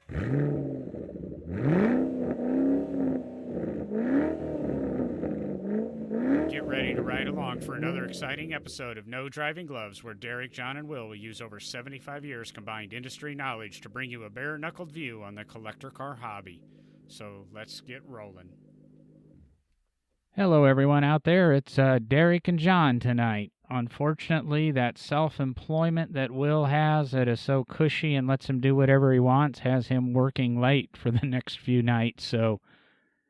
Get ready to ride along for another exciting episode of No Driving Gloves, where Derek, John, and Will use over 75 years combined industry knowledge to bring you a bare-knuckled view on the collector car hobby. So let's get rolling. Hello, everyone out there. It's Derek and John tonight. Unfortunately, that self-employment that Will has that is so cushy and lets him do whatever he wants has him working late for the next few nights. So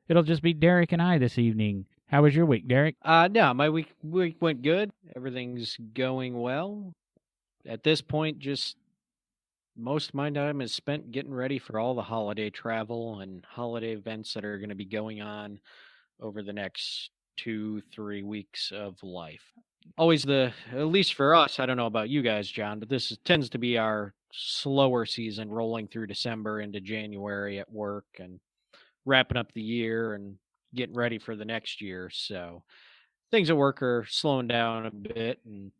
it'll just be Derek and I this evening. How was your week, Derek? No, my week went good. Everything's going well. At this point, just most of my time is spent getting ready for all the holiday travel and holiday events that are going to be going on over the next 2-3 weeks of life. Always at least for us, I don't know about you guys, John, but tends to be our slower season, rolling through December into January at work and wrapping up the year and getting ready for the next year. So things at work are slowing down a bit and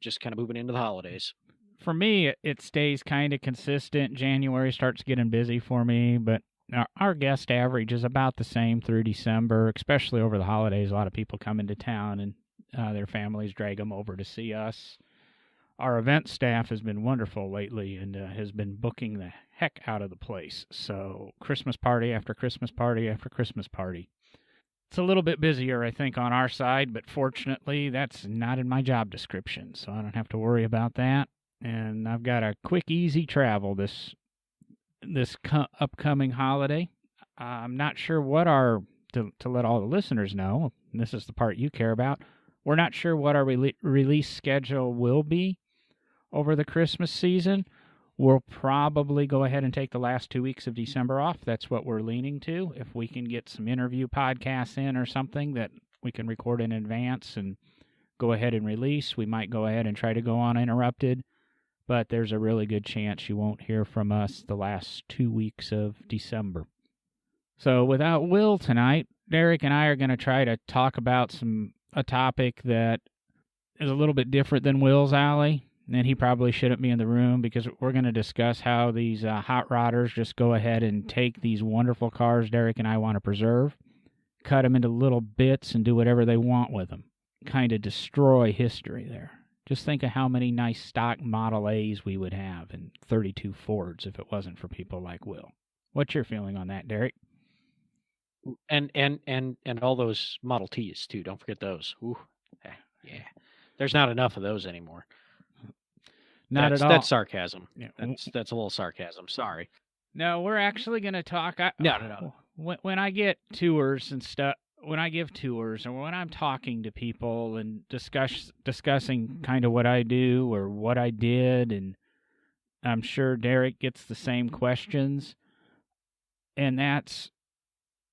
just kind of moving into the holidays. For me, it stays kind of consistent. January starts getting busy for me, but our guest average is about the same through December, especially over the holidays. A lot of people come into town and their families drag them over to see us. Our event staff has been wonderful lately and has been booking the heck out of the place. So Christmas party after Christmas party after Christmas party. It's a little bit busier, I think, on our side, but fortunately, that's not in my job description, so I don't have to worry about that. And I've got a quick, easy travel this upcoming holiday. I'm not sure what to let all the listeners know, and this is the part you care about, we're not sure what our release schedule will be over the Christmas season. We'll probably go ahead and take the last 2 weeks of December off. That's what we're leaning to. If we can get some interview podcasts in or something that we can record in advance and go ahead and release, we might go ahead and try to go uninterrupted. But there's a really good chance you won't hear from us the last 2 weeks of December. So without Will tonight, Derek and I are going to try to talk about a topic that is a little bit different than Will's alley. And he probably shouldn't be in the room because we're going to discuss how these hot rodders just go ahead and take these wonderful cars Derek and I want to preserve, cut them into little bits and do whatever they want with them. Kind of destroy history there. Just think of how many nice stock Model A's we would have and 32 Fords if it wasn't for people like Will. What's your feeling on that, Derek? And all those Model T's too. Don't forget those. Ooh, yeah. There's not enough of those anymore. At all. That's sarcasm. Yeah. That's a little sarcasm. Sorry. No, we're actually going to talk. No. When I get tours and stuff, when I give tours or when I'm talking to people and discussing kind of what I do or what I did, and I'm sure Derek gets the same questions, and that's,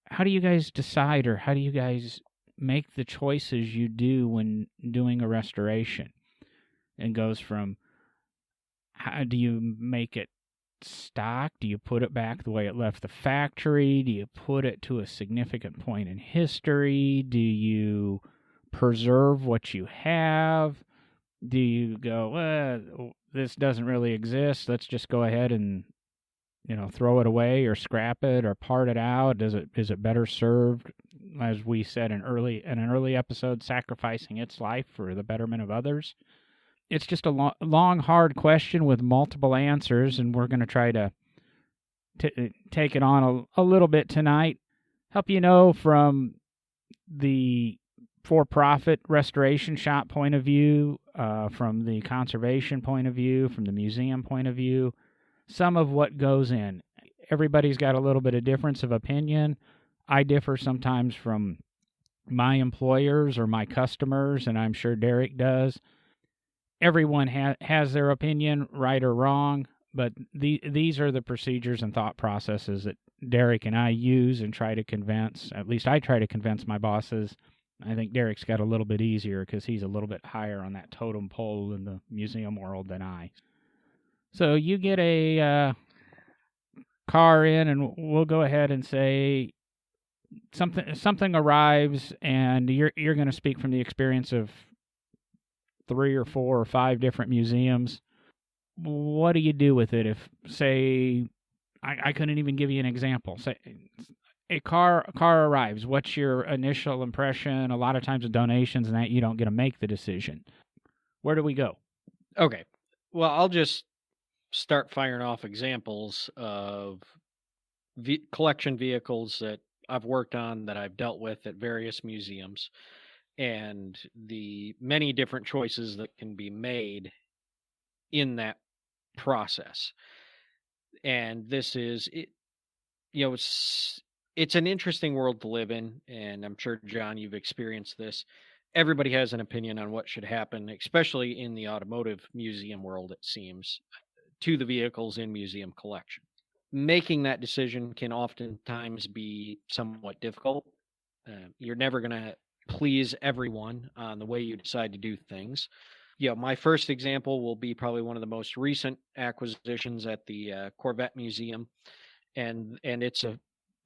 how do you guys decide or how do you guys make the choices you do when doing a restoration? And goes from, how do you make it stock? Do you put it back the way it left the factory? Do you put it to a significant point in history? Do you preserve what you have? Do you go, well, this doesn't really exist, let's just go ahead and throw it away or scrap it or part it out? Is it better served, as we said in an early episode, sacrificing its life for the betterment of others? It's just a long, hard question with multiple answers, and we're going to try to take it on a little bit tonight. Help you know from the for-profit restoration shop point of view, from the conservation point of view, from the museum point of view, some of what goes in. Everybody's got a little bit of difference of opinion. I differ sometimes from my employers or my customers, and I'm sure Derek does. Everyone has their opinion, right or wrong, but these are the procedures and thought processes that Derek and I use and try to convince, at least I try to convince my bosses. I think Derek's got a little bit easier because he's a little bit higher on that totem pole in the museum world than I. So you get a car in, and we'll go ahead and say something arrives, and you're going to speak from the experience of 3 or 4 or 5 different museums. What do you do with it if, say, I couldn't even give you an example. Say, a car arrives. What's your initial impression? A lot of times with donations and that, you don't get to make the decision. Where do we go? Okay. Well, I'll just start firing off examples of collection vehicles that I've worked on, that I've dealt with at various museums, and the many different choices that can be made in that process. And this is it, it's an interesting world to live in, and I'm sure, John, you've experienced this. Everybody has an opinion on what should happen, especially in the automotive museum world, it seems, to the vehicles in museum collection. Making that decision can oftentimes be somewhat difficult. You're never going to please everyone on the way you decide to do things. My first example will be probably one of the most recent acquisitions at the Corvette Museum, and it's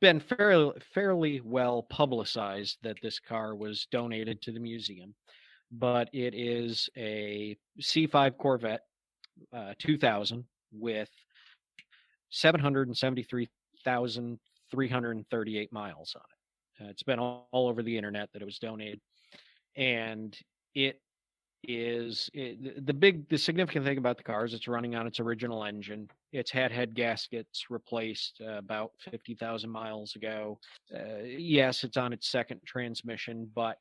been fairly well publicized that this car was donated to the museum. But it is a C5 Corvette 2000 with 773,338 miles on it. It's been all over the internet that it was donated, and it is the significant thing about the car is it's running on its original engine. It's had head gaskets replaced about 50,000 miles ago. Yes, it's on its second transmission, but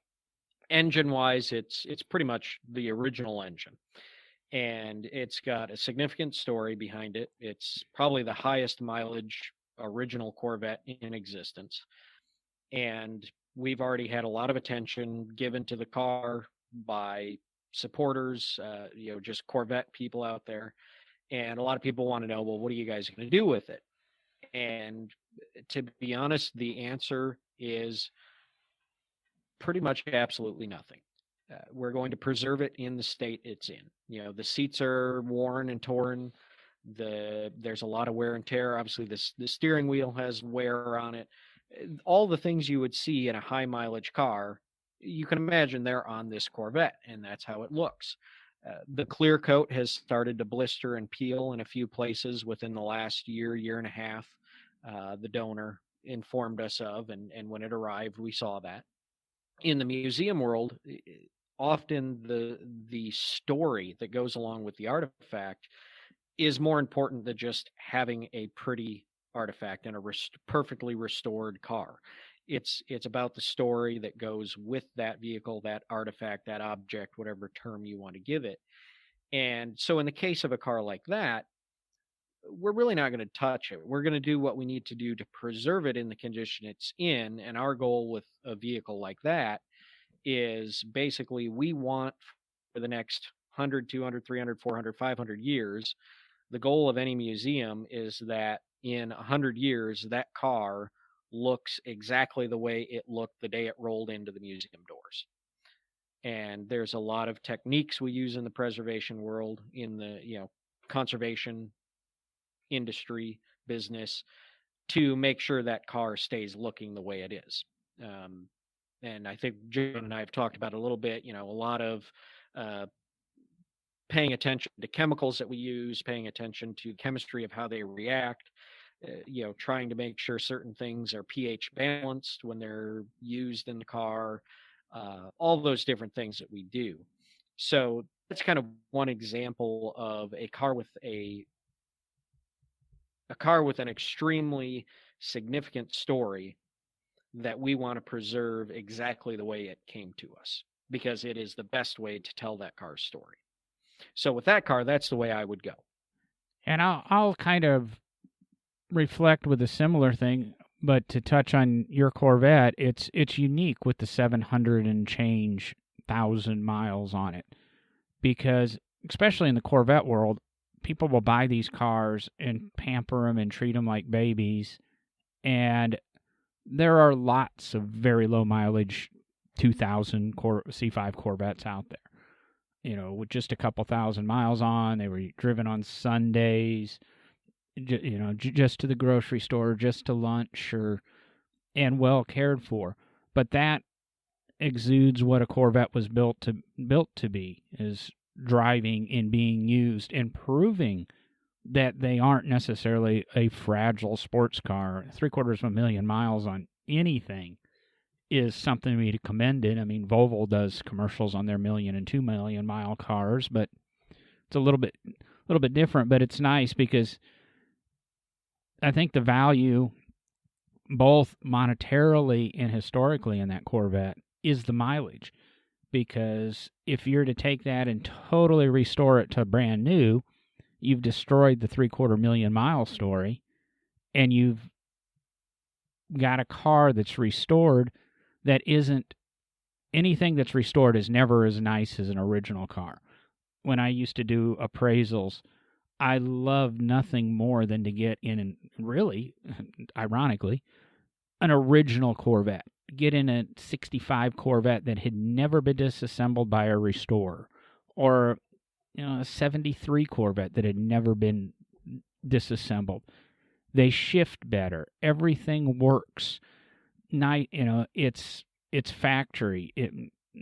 engine-wise, it's pretty much the original engine. And it's got a significant story behind it. It's probably the highest mileage original Corvette in existence. And we've already had a lot of attention given to the car by supporters, just Corvette people out there. And a lot of people want to know, well, what are you guys going to do with it? And to be honest, the answer is pretty much absolutely nothing. We're going to preserve it in the state it's in. The seats are worn and torn. There's a lot of wear and tear. Obviously, the steering wheel has wear on it. All the things you would see in a high mileage car, you can imagine they're on this Corvette, and that's how it looks. The clear coat has started to blister and peel in a few places within the last year and a half. The donor informed us of, and when it arrived, we saw that. In the museum world, often the story that goes along with the artifact is more important than just having a pretty artifact and a perfectly restored car. It's about the story that goes with that vehicle, that artifact, that object, whatever term you want to give it. And so in the case of a car like that, we're really not going to touch it. We're going to do what we need to do to preserve it in the condition it's in. And our goal with a vehicle like that is basically we want for the next 100, 200, 300, 400, 500 years, the goal of any museum is that in 100 years, that car looks exactly the way it looked the day it rolled into the museum doors. And there's a lot of techniques we use in the preservation world, in the conservation industry business, to make sure that car stays looking the way it is. And I think John and I have talked about it a little bit, a lot of paying attention to chemicals that we use, paying attention to chemistry of how they react, trying to make sure certain things are pH balanced when they're used in the car, all those different things that we do. So that's kind of one example of a car with an extremely significant story that we want to preserve exactly the way it came to us, because it is the best way to tell that car's story. So with that car, that's the way I would go. And I'll kind of reflect with a similar thing, but to touch on your Corvette, it's unique with the 700 and change thousand miles on it, because especially in the Corvette world, people will buy these cars and pamper them and treat them like babies, and there are lots of very low mileage 2000 C5 Corvettes out there, with just a couple thousand miles on. They were driven on Sundays, just to the grocery store, just to lunch, and well cared for. But that exudes what a Corvette was built to be, is driving and being used and proving that they aren't necessarily a fragile sports car. 750,000 miles on anything is something to be commended. I mean, Volvo does commercials on their 1,000,000 and 2,000,000 mile cars, but it's a little bit different. But it's nice because I think the value, both monetarily and historically, in that Corvette is the mileage. Because if you're to take that and totally restore it to brand new, you've destroyed the 750,000 mile story, and you've got a car that's restored that isn't, anything that's restored is never as nice as an original car. When I used to do appraisals, I loved nothing more than to get in, and really, ironically, an original Corvette. Get in a 65 Corvette that had never been disassembled by a restorer, or a 73 Corvette that had never been disassembled. They shift better. Everything works. It's factory.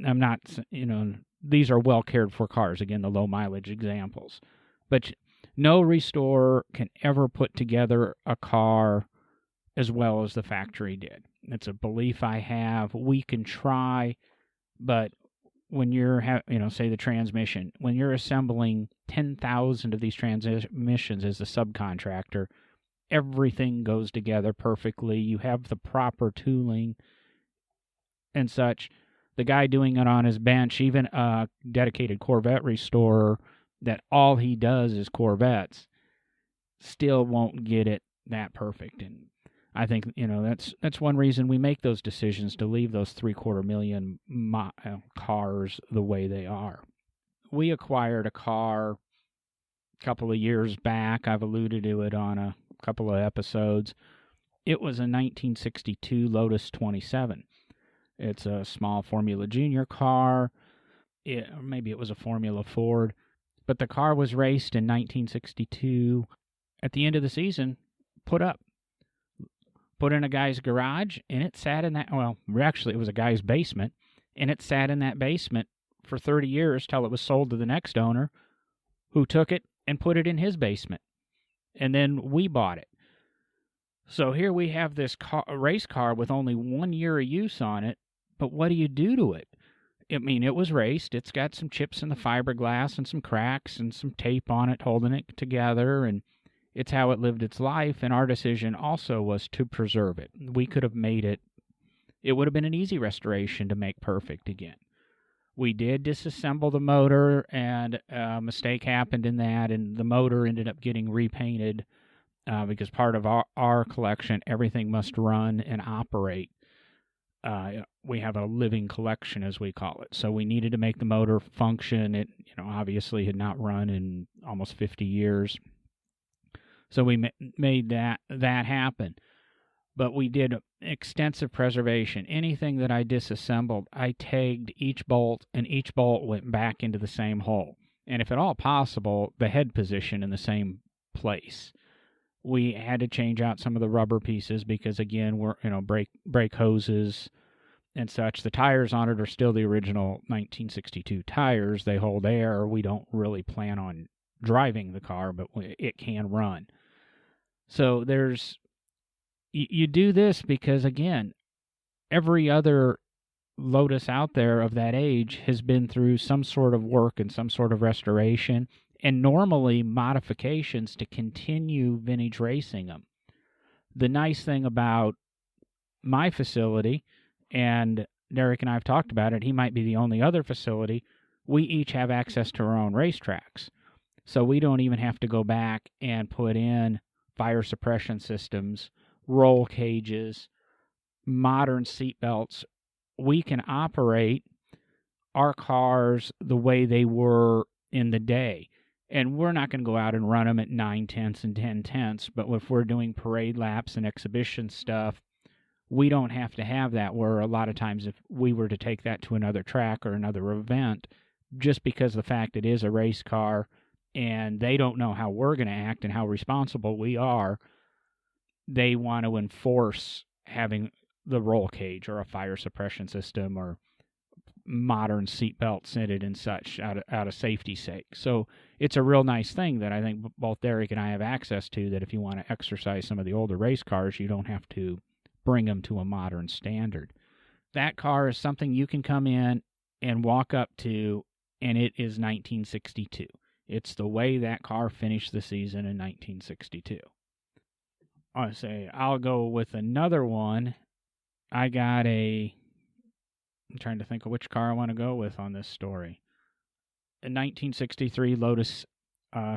I'm not, these are well cared for cars. Again, the low mileage examples, but no restorer can ever put together a car as well as the factory did. It's a belief I have. We can try, but when you're, say the transmission, when you're assembling 10,000 of these transmissions as a subcontractor, everything goes together perfectly. You have the proper tooling and such. The guy doing it on his bench, even a dedicated Corvette restorer that all he does is Corvettes, still won't get it that perfect. And I think, that's one reason we make those decisions, to leave those 750,000 cars the way they are. We acquired a car a couple of years back. I've alluded to it on a couple of episodes. It was a 1962 Lotus 27. It's a small Formula Junior car. Maybe it was a Formula Ford. But the car was raced in 1962. At the end of the season, put in a guy's garage, and it sat in that, actually it was a guy's basement, and it sat in that basement for 30 years till it was sold to the next owner, who took it and put it in his basement. And then we bought it. So here we have this race car with only 1 year of use on it, but what do you do to it? I mean, it was raced. It's got some chips in the fiberglass and some cracks and some tape on it holding it together, and it's how it lived its life, and our decision also was to preserve it. We could have made it would have been an easy restoration to make perfect again. We did disassemble the motor, and a mistake happened in that, and the motor ended up getting repainted because part of our collection, everything must run and operate. We have a living collection, as we call it. So we needed to make the motor function. It, obviously had not run in almost 50 years. So we made that happen. But we did extensive preservation. Anything that I disassembled, I tagged each bolt, and each bolt went back into the same hole. And if at all possible, the head position in the same place. We had to change out some of the rubber pieces because, again, we're, brake hoses and such. The tires on it are still the original 1962 tires. They hold air. We don't really plan on driving the car, but it can run. So you do this because, again, every other Lotus out there of that age has been through some sort of work and some sort of restoration, and normally modifications to continue vintage racing them. The nice thing about my facility, and Derek and I have talked about it, he might be the only other facility, we each have access to our own racetracks. So we don't even have to go back and put in fire suppression systems, roll cages, modern seat belts. We can operate our cars the way they were in the day. And we're not going to go out and run them at 9/10 and 10/10, but if we're doing parade laps and exhibition stuff, we don't have to have that, where a lot of times if we were to take that to another track or another event, just because of the fact it is a race car and they don't know how we're going to act and how responsible we are, they want to enforce having the roll cage or a fire suppression system or modern seat belts in it and such out of safety's sake. So it's a real nice thing that I think both Derek and I have access to, that if you want to exercise some of the older race cars, you don't have to bring them to a modern standard. That car is something you can come in and walk up to, and it is 1962. It's the way that car finished the season in 1962. I'll go with another one. I'm trying to think of which car I want to go with on this story. A 1963 Lotus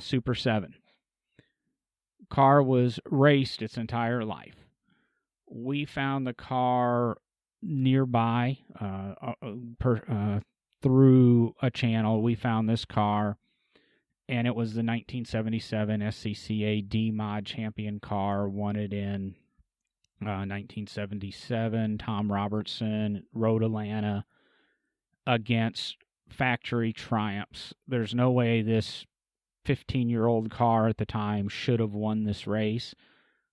Super 7. Car was raced its entire life. We found the car nearby through a channel. We found this car, and it was the 1977 SCCA D-Mod champion car, won it in 1977. Tom Robertson, Road Atlanta, against factory triumphs. There's no way this 15-year-old car at the time should have won this race,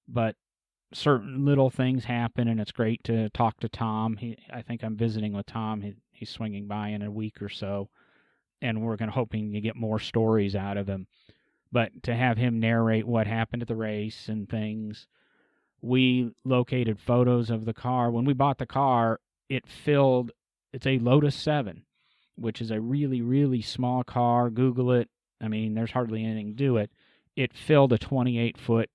but certain little things happen, and it's great to talk to Tom. I think I'm visiting with Tom. He's swinging by in a week or so, and we're hoping to get more stories out of him. But to have him narrate what happened at the race and things, we located photos of the car. When we bought the car, it's a Lotus 7, which is a really, really small car. Google it. I mean, there's hardly anything to do it. It filled a 28-foot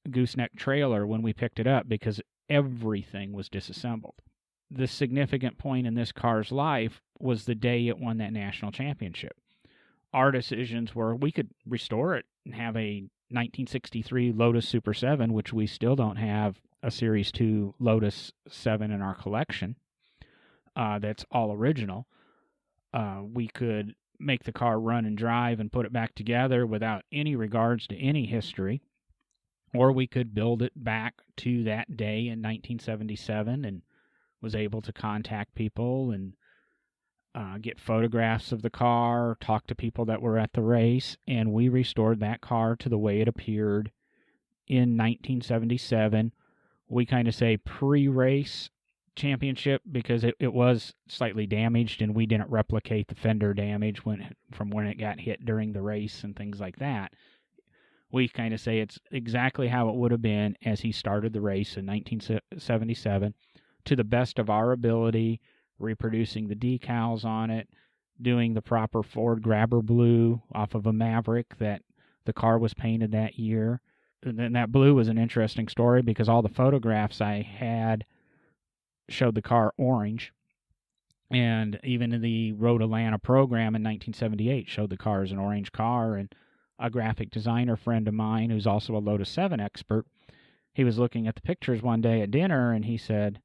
gooseneck trailer when we picked it up because everything was disassembled. The significant point in this car's life was the day it won that national championship. Our decisions were we could restore it and have a 1963 Lotus Super 7, which we still don't have a Series 2 Lotus 7 in our collection. That's all original. We could make the car run and drive and put it back together without any regards to any history. Or we could build it back to that day in 1977 and was able to contact people and get photographs of the car, talk to people that were at the race, and we restored that car to the way it appeared in 1977. We kind of say pre-race championship because it was slightly damaged, and we didn't replicate the fender damage from when it got hit during the race and things like that. We kind of say it's exactly how it would have been as he started the race in 1977, to the best of our ability, reproducing the decals on it, doing the proper Ford Grabber blue off of a Maverick that the car was painted that year. And then that blue was an interesting story because all the photographs I had showed the car orange, and even in the Road Atlanta program in 1978 showed the car as an orange car. And a graphic designer friend of mine who's also a Lotus 7 expert, he was looking at the pictures one day at dinner, and he said,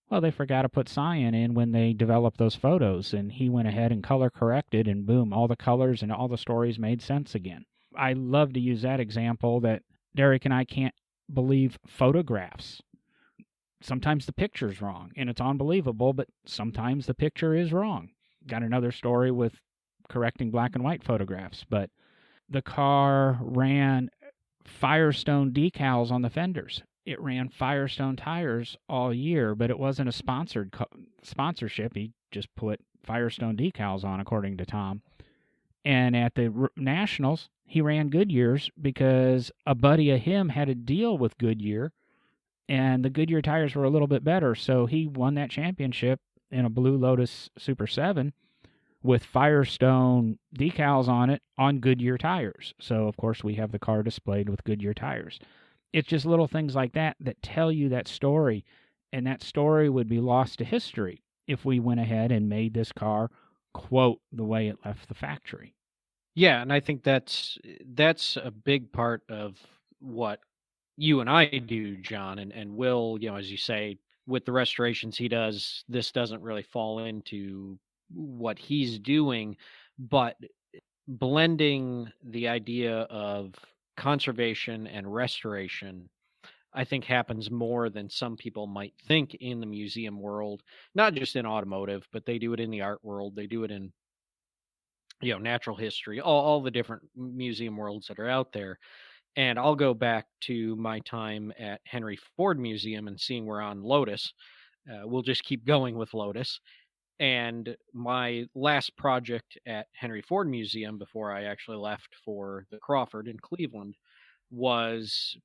well, they forgot to put cyan in when they developed those photos. And he went ahead and color corrected, and boom, all the colors and all the stories made sense again. I love to use that example that Derek and I can't believe photographs. Sometimes the picture's wrong, and it's unbelievable, but sometimes the picture is wrong. Got another story with correcting black and white photographs, but the car ran Firestone decals on the fenders. It ran Firestone tires all year, but it wasn't a sponsorship. He just put Firestone decals on, according to Tom. And at the Nationals, he ran Goodyears because a buddy of him had a deal with Goodyear, and the Goodyear tires were a little bit better. So he won that championship in a blue Lotus Super 7 with Firestone decals on it on Goodyear tires. So, of course, we have the car displayed with Goodyear tires. It's just little things like that that tell you that story, and that story would be lost to history if we went ahead and made this car, quote, the way it left the factory. Yeah, and I think that's a big part of what you and I do, John, and Will, as you say, with the restorations he does, this doesn't really fall into what he's doing, but blending the idea of conservation and restoration, I think, happens more than some people might think in the museum world, not just in automotive, but they do it in the art world. They do it in, natural history, all the different museum worlds that are out there. And I'll go back to my time at Henry Ford Museum and seeing we're on Lotus. We'll just keep going with Lotus. And my last project at Henry Ford Museum before I actually left for the Crawford in Cleveland was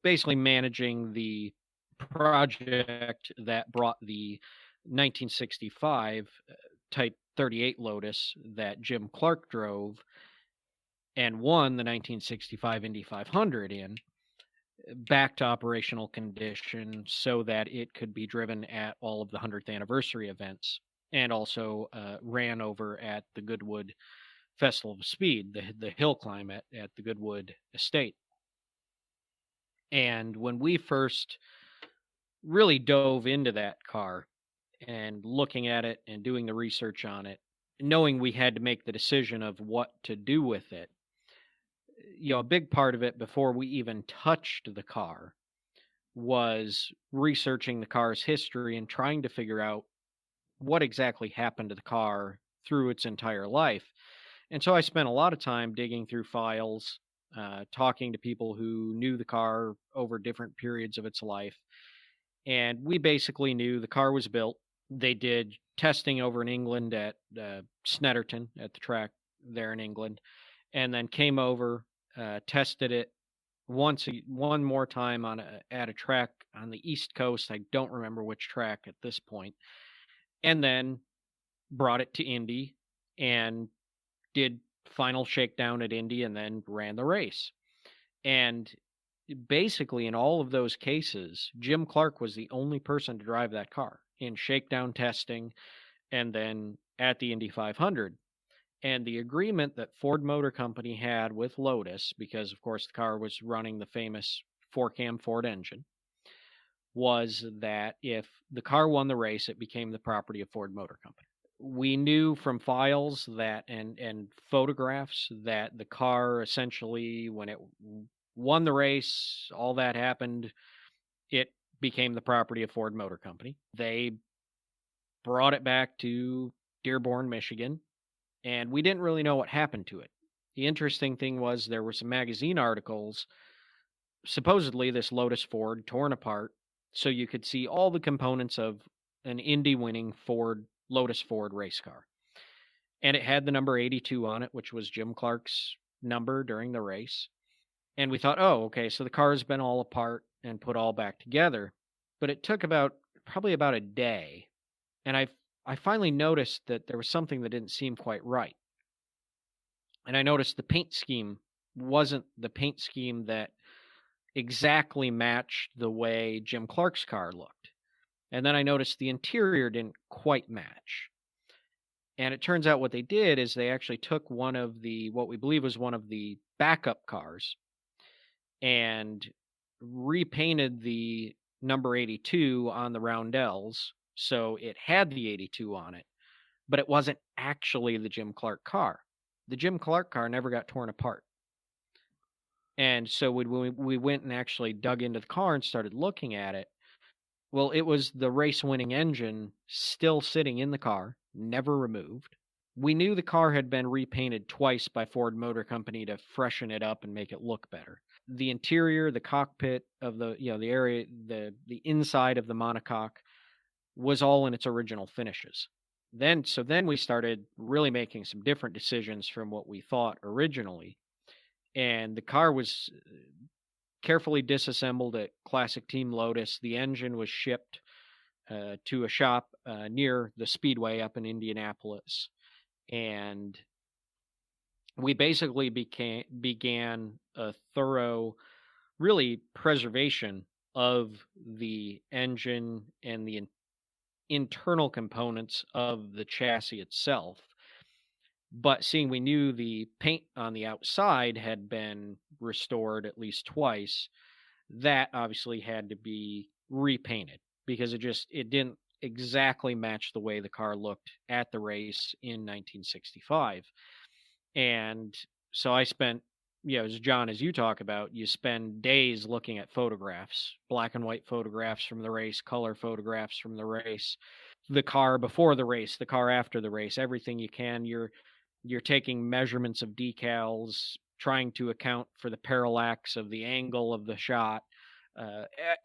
basically managing the project that brought the 1965 Type 38 Lotus that Jim Clark drove and won the 1965 Indy 500 in back to operational condition so that it could be driven at all of the 100th anniversary events, and also ran over at the Goodwood Festival of Speed, the hill climb at the Goodwood Estate. And when we first really dove into that car and looking at it and doing the research on it, knowing we had to make the decision of what to do with it, a big part of it before we even touched the car was researching the car's history and trying to figure out what exactly happened to the car through its entire life. And so I spent a lot of time digging through files, talking to people who knew the car over different periods of its life. And we basically knew the car was built. They did testing over in England at Snetterton at the track there in England, and then came over, tested it one more time at a track on the East Coast. I don't remember which track at this point. And then brought it to Indy and did final shakedown at Indy and then ran the race. And basically in all of those cases, Jim Clark was the only person to drive that car in shakedown testing and then at the Indy 500. And the agreement that Ford Motor Company had with Lotus, because of course the car was running the famous 4-cam Ford engine, was that if the car won the race, it became the property of Ford Motor Company. We knew from files that and photographs that the car essentially, when it won the race, all that happened, it became the property of Ford Motor Company. They brought it back to Dearborn, Michigan, and we didn't really know what happened to it. The interesting thing was there were some magazine articles, supposedly this Lotus Ford torn apart, so you could see all the components of an Indy-winning Lotus Ford race car. And it had the number 82 on it, which was Jim Clark's number during the race. And we thought, oh, okay, so the car has been all apart and put all back together. But it took probably about a day. And I finally noticed that there was something that didn't seem quite right. And I noticed the paint scheme wasn't the paint scheme that exactly matched the way Jim Clark's car looked. And then I noticed the interior didn't quite match. And it turns out what they did is they actually took what we believe was one of the backup cars and repainted the number 82 on the roundels. So it had the 82 on it, but it wasn't actually the Jim Clark car. The Jim Clark car never got torn apart. And so when we went and actually dug into the car and started looking at it, well, it was the race-winning engine still sitting in the car, never removed. We knew the car had been repainted twice by Ford Motor Company to freshen it up and make it look better. The interior, the cockpit of the area, the inside of the monocoque was all in its original finishes. Then we started really making some different decisions from what we thought originally. And the car was carefully disassembled at Classic Team Lotus. The engine was shipped to a shop near the Speedway up in Indianapolis. And we basically began a thorough, really, preservation of the engine and the internal components of the chassis itself. But seeing we knew the paint on the outside had been restored at least twice, that obviously had to be repainted because it didn't exactly match the way the car looked at the race in 1965. And so I spent, as John, as you talk about, you spend days looking at photographs, black and white photographs from the race, color photographs from the race, the car before the race, the car after the race, everything you can. You're taking measurements of decals, trying to account for the parallax of the angle of the shot,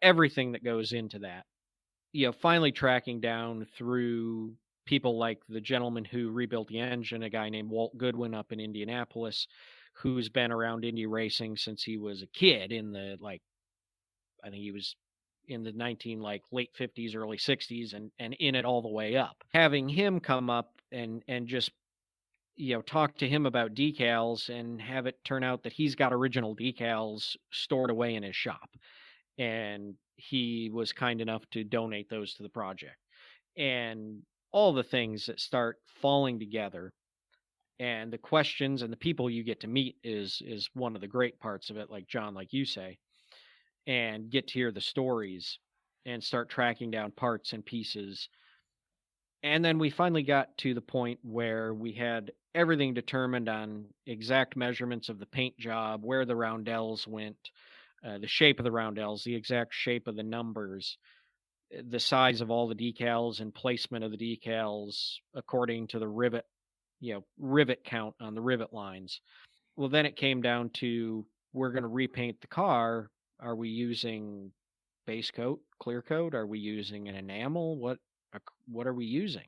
everything that goes into that. Finally tracking down through people like the gentleman who rebuilt the engine, a guy named Walt Goodwin up in Indianapolis, who's been around Indy racing since he was a kid in the I think he was in the late 50s, early 60s, and in it all the way up. Having him come up and just talk to him about decals and have it turn out that he's got original decals stored away in his shop. And he was kind enough to donate those to the project. And all the things that start falling together and the questions and the people you get to meet is one of the great parts of it, like John, like you say, and get to hear the stories and start tracking down parts and pieces. And then we finally got to the point where we had everything determined on exact measurements of the paint job, where the roundels went, the shape of the roundels, the exact shape of the numbers, the size of all the decals and placement of the decals according to the rivet count on the rivet lines. Well, then it came down to, we're going to repaint the car. Are we using base coat, clear coat? Are we using an enamel? What are we using?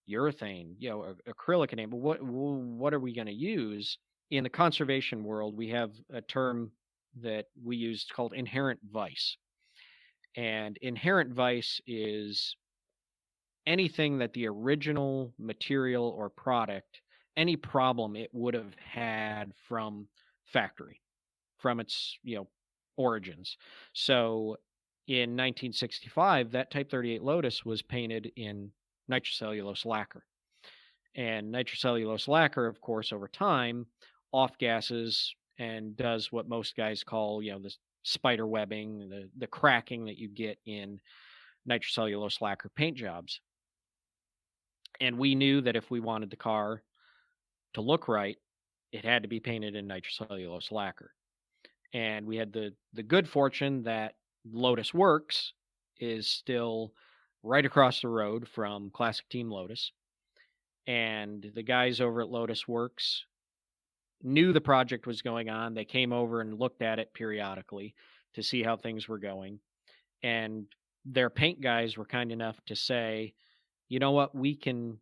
Urethane, acrylic enamel. What are we going to use? In the conservation world, we have a term that we use called inherent vice. And inherent vice is anything that the original material or product, any problem it would have had from factory, from its origins. So in 1965, that Type 38 Lotus was painted in nitrocellulose lacquer. And nitrocellulose lacquer, of course, over time, off gases and does what most guys call, the spider webbing, the cracking that you get in nitrocellulose lacquer paint jobs. And we knew that if we wanted the car to look right, it had to be painted in nitrocellulose lacquer. And we had the good fortune that Lotus Works is still right across the road from Classic Team Lotus. And the guys over at Lotus Works knew the project was going on. They came over and looked at it periodically to see how things were going. And their paint guys were kind enough to say, you know what, we can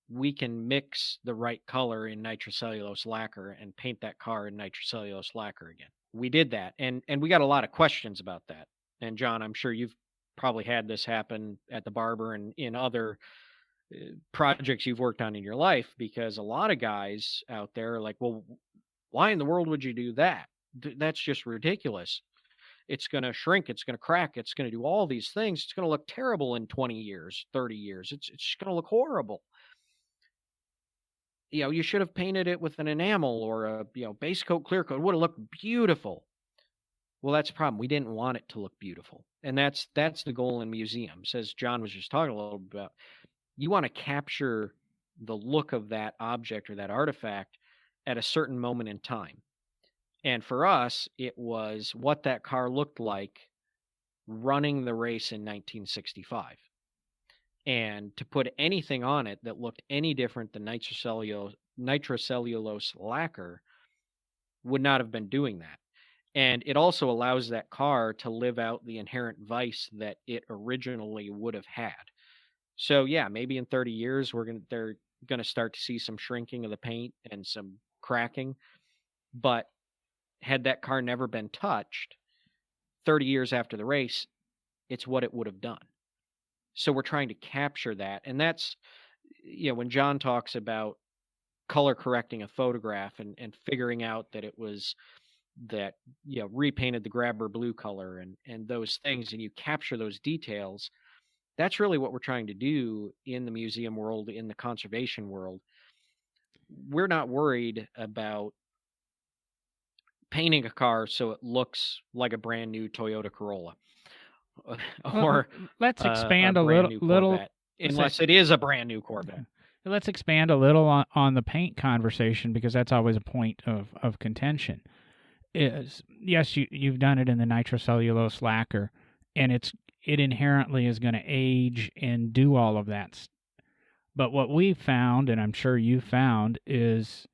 mix the right color in nitrocellulose lacquer and paint that car in nitrocellulose lacquer again. We did that. And we got a lot of questions about that. And John, I'm sure you've probably had this happen at the barber and in other projects you've worked on in your life, because a lot of guys out there are like, well, why in the world would you do that? That's just ridiculous. It's going to shrink. It's going to crack. It's going to do all these things. It's going to look terrible in 20 years, 30 years. It's just going to look horrible. You should have painted it with an enamel or a, base coat, clear coat. It would have looked beautiful. Well, that's the problem. We didn't want it to look beautiful. And that's the goal in museums, as John was just talking a little bit about. You want to capture the look of that object or that artifact at a certain moment in time. And for us, it was what that car looked like running the race in 1965. And to put anything on it that looked any different than nitrocellulose lacquer would not have been doing that. And it also allows that car to live out the inherent vice that it originally would have had. So yeah, maybe in 30 years they're going to start to see some shrinking of the paint and some cracking. But had that car never been touched, 30 years after the race, it's what it would have done. So we're trying to capture that. And that's, when John talks about color correcting a photograph and figuring out that it was that, repainted the grabber blue color and those things, and you capture those details, that's really what we're trying to do in the museum world, in the conservation world. We're not worried about painting a car so it looks like a brand new Toyota Corolla. Or let's expand a little, unless it is a brand new Corvette. Let's expand a little on the paint conversation, because that's always a point of contention. Yes, you've done it in the nitrocellulose lacquer, and it inherently is going to age and do all of that. But what we found, and I'm sure you found, is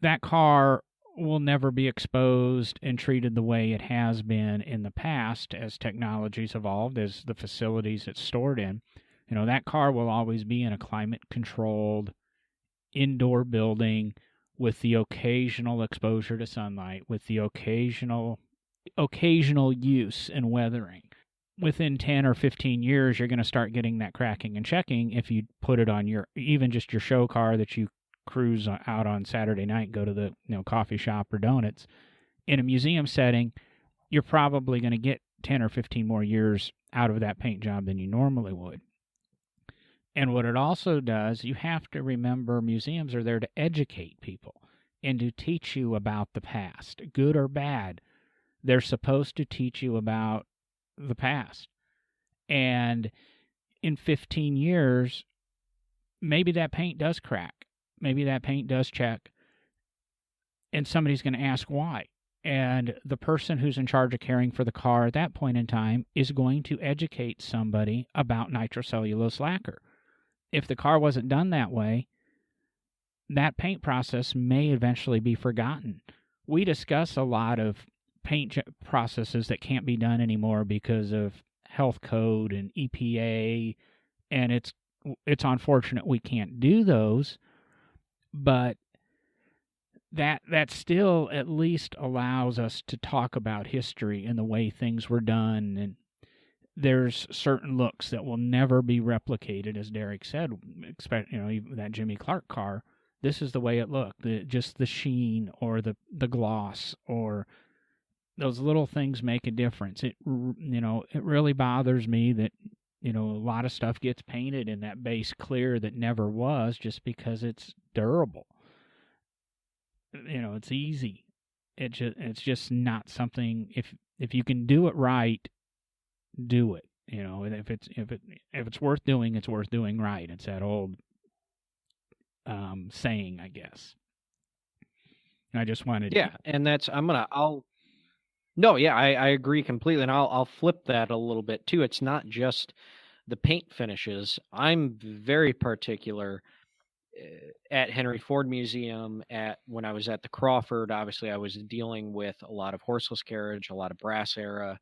that car will never be exposed and treated the way it has been in the past as technology's evolved, as the facilities it's stored in. That car will always be in a climate-controlled indoor building with the occasional exposure to sunlight, with the occasional use and weathering. Within 10 or 15 years, you're going to start getting that cracking and checking if you put it on even just your show car that you cruise out on Saturday night, go to the coffee shop or donuts. In a museum setting, you're probably going to get 10 or 15 more years out of that paint job than you normally would. And what it also does, you have to remember museums are there to educate people and to teach you about the past, good or bad. They're supposed to teach you about the past. And in 15 years, maybe that paint does crack. Maybe that paint does check. And somebody's going to ask why. And the person who's in charge of caring for the car at that point in time is going to educate somebody about nitrocellulose lacquer. If the car wasn't done that way, that paint process may eventually be forgotten. We discuss a lot of paint processes that can't be done anymore because of health code and EPA, and it's unfortunate we can't do those, but that still at least allows us to talk about history and the way things were done. And there's certain looks that will never be replicated, as Derek said. Even that Jimmy Clark car, this is the way it looked. Just the sheen or the gloss or those little things make a difference. It really bothers me that a lot of stuff gets painted in that base clear that never was, just because it's durable. It's easy. It's just not something. If you can do it right, do it. If it's worth doing, it's worth doing right. It's that old saying, I guess. And I just wanted. Yeah, and that's No, yeah, I agree completely, and I'll flip that a little bit too. It's not just the paint finishes. I'm very particular at Henry Ford Museum. When I was at the Crawford, obviously I was dealing with a lot of horseless carriage, a lot of brass era,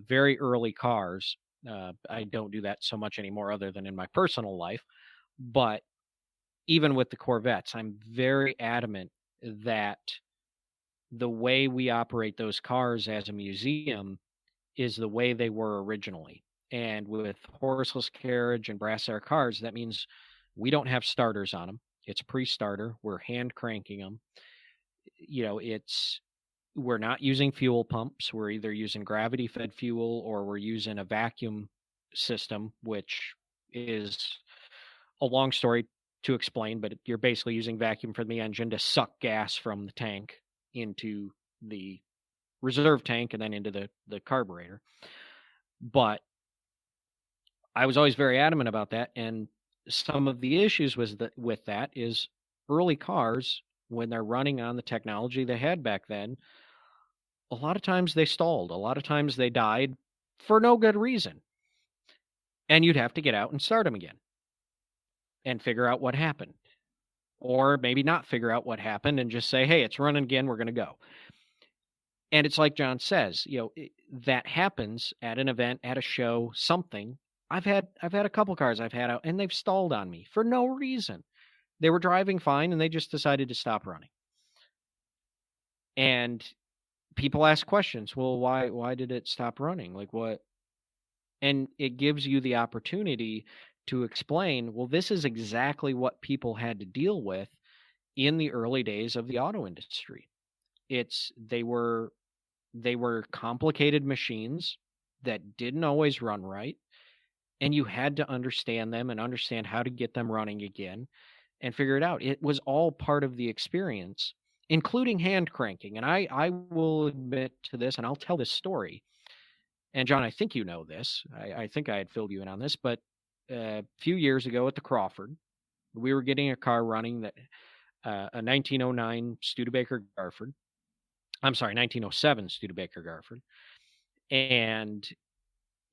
very early cars. I don't do that so much anymore, other than in my personal life. But even with the Corvettes, I'm very adamant that the way we operate those cars as a museum is the way they were originally. And with horseless carriage and brass air cars, that means we don't have starters on them. It's pre-starter. We're hand cranking them. We're not using fuel pumps. We're either using gravity-fed fuel or we're using a vacuum system, which is a long story to explain, but you're basically using vacuum from the engine to suck gas from the tank into the reserve tank and then into the carburetor. But I was always very adamant about that, and some of the issues with that is early cars, when they're running on the technology they had back then, a lot of times they stalled. A lot of times they died for no good reason. And you'd have to get out and start them again and figure out what happened. Or maybe not figure out what happened and just say, hey, it's running again, we're going to go. And it's like John says, that happens at an event, at a show, something. I've had a couple cars I've had out, and they've stalled on me for no reason. They were driving fine, and they just decided to stop running. And people ask questions. Well, why did it stop running? Like what? And it gives you the opportunity to explain, well, this is exactly what people had to deal with in the early days of the auto industry. They were complicated machines that didn't always run right, and you had to understand them and understand how to get them running again and figure it out. It was all part of the experience, including hand cranking. And I will admit to this, and I'll tell this story. And John, I think you know this. I think I had filled you in on this, but a few years ago at the Crawford, we were getting a car running that a 1909 Studebaker Garford. I'm sorry, 1907 Studebaker Garford. And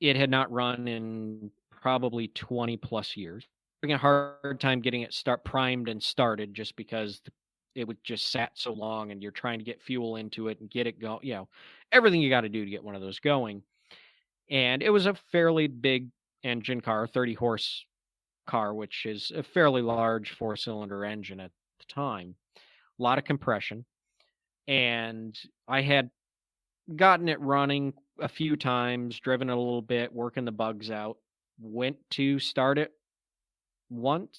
it had not run in probably 20 plus years. Having a hard time getting it primed and started, just because it would just sat so long, and you're trying to get fuel into it and get it going, everything you got to do to get one of those going. And it was a fairly big engine car, 30 horse car, which is a fairly large 4-cylinder engine at the time. A lot of compression. And I had gotten it running a few times, driven it a little bit, working the bugs out. Went to start it one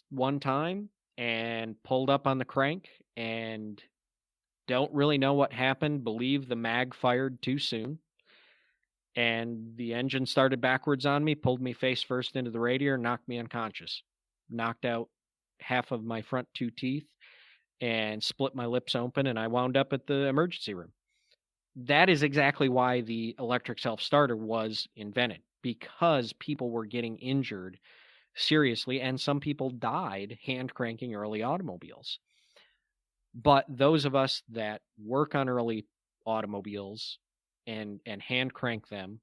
time and pulled up on the crank and don't really know what happened. Believe the mag fired too soon. And the engine started backwards on me, pulled me face first into the radiator, knocked me unconscious. Knocked out half of my front 2 teeth and split my lips open, and I wound up at the emergency room. That is exactly why the electric self-starter was invented, because people were getting injured seriously, and some people died hand cranking early automobiles. But those of us that work on early automobiles and hand crank them,